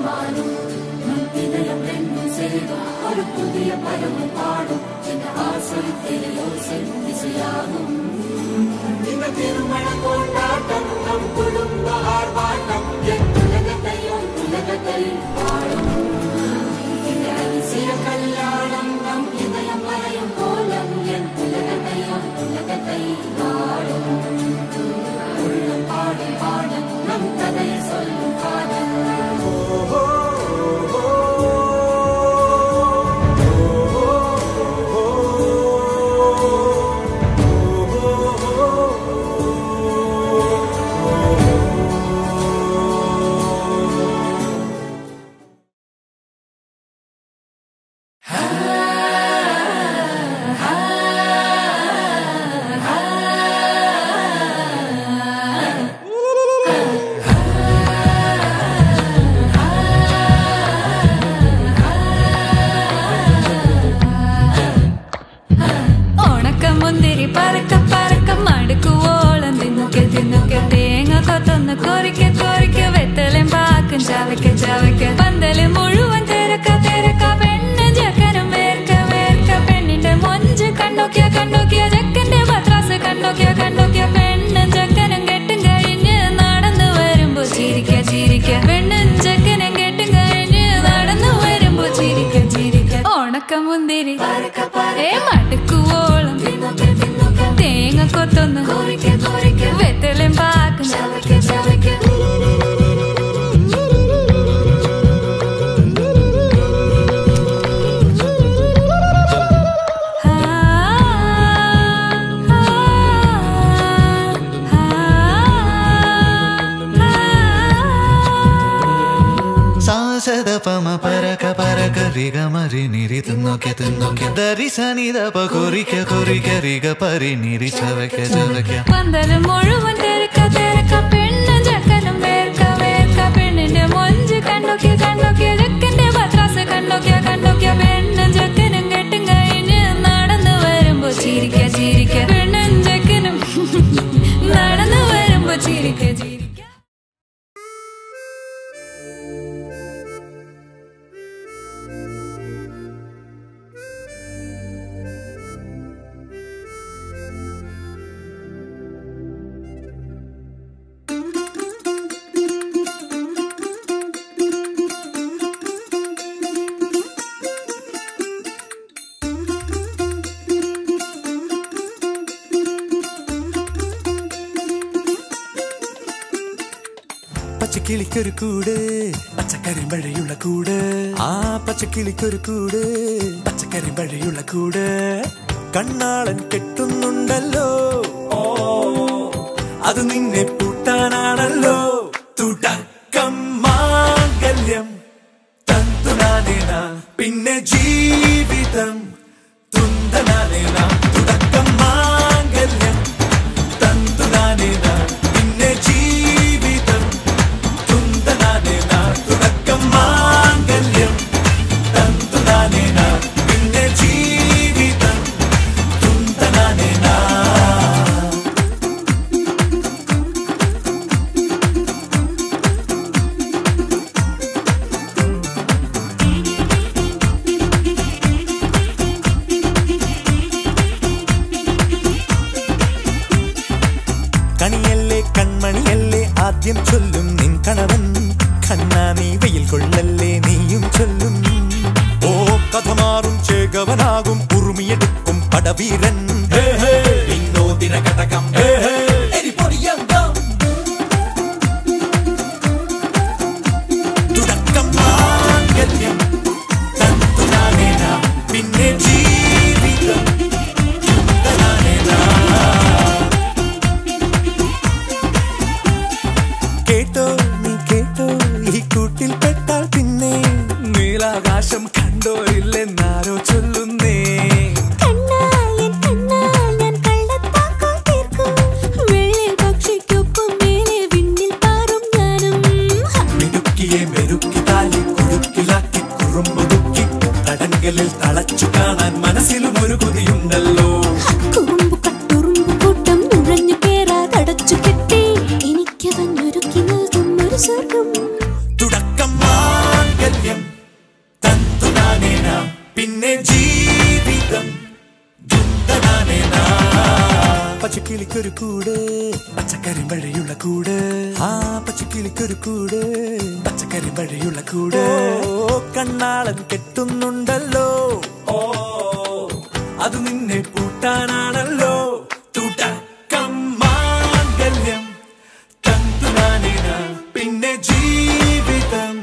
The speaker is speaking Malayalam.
வாழும் இதயம் ரெண்டும் சேரும் ஒரு புதிய பருவம் பாடும் சின்ன ஆசை தெளியோசை இசையாகும் இந்த திருமண கொண்டாட்டம் நம் குடும்ப ஆர்ப்பாட்டம் என் உலகத்தை வாழும் இந்த அதிசய கல்யாணம் நம் இதயம் வரையும் கோலம் என் உலகத்தை வாழும் உள்ள பாடும் பாடம் நம் கதையை சொல்லும் காதல் പച്ചക്കിളിക്കൊരു കൂട് പച്ചക്കരിമ്പഴയുള്ള കൂട് ആ പച്ചക്കിളിക്കൊരു കൂട് പച്ചക്കരിമ്പഴയുള്ള കൂട് കണ്ണാളൻ കെട്ടുന്നുണ്ടല്ലോ അത് നിന്നെ പൂട്ടാനാണല്ലോ തുടക്കം മാംഗല്യം തന്തുനാനേന പിന്നെ ജീവിതം തുന്തനാനേന തുടക്കം മാംഗല്യം തന്തുനാനേന പിന്നെ ജീവിതം തുന്തനാനേന തുടക്കം മാംഗല്യം തന്തുനാനേന പിന്നെ ജീവിതം തുന്തനാനേന കണിയല്ലേ കൺമണിയല്ലേ ആദ്യം ചൊല്ലും നിൻ കണവൻ കണ്ണാ നീ വെയിൽ കൊള്ളല്ലേ നീയും ചൊല്ലും ഓ കഥ മാറും ചേകവനാകും ഉറുമിയെടുക്കും പടവീരൻ വിനോദിന ഘടകം തുടക്കം മാംഗല്യം തന്തുനാനേന പിന്നെ ജീവിതം തുന്തനാനേന കേട്ടോ നീ കേട്ടോ ഈ കൂട്ടിൽ പെട്ടാൽ പിന്നെ നീലാകാശം കണ്ടോ ഇല്ലെന്നാരോ ചൊല്ലുന്നേ മിടുക്കിയെ മെരുക്കി താലി കുടുക്കിലാക്കി കുറുമ്പുതുക്കി തടങ്കലിൽ തളച്ചു കാണാൻ മനസ്സിലും ഒരു കൊതിയുണ്ടല്ലോ തുടക്കം പച്ചക്കിളിക്കൊരു കൂട് പച്ചക്കറി വഴിയുള്ള കൂട് ആ പച്ചക്കിളിക്കൊരു കൂട് പച്ചക്കറി വഴിയുള്ള കൂട് കണ്ണാളൻ കെട്ടുന്നുണ്ടല്ലോ ഓ അത് നിന്നെ പൂട്ടാനാണല്ലോ തുടക്കം മാംഗല്യം തന്തുനാനേന പിന്നെ ജീവിതം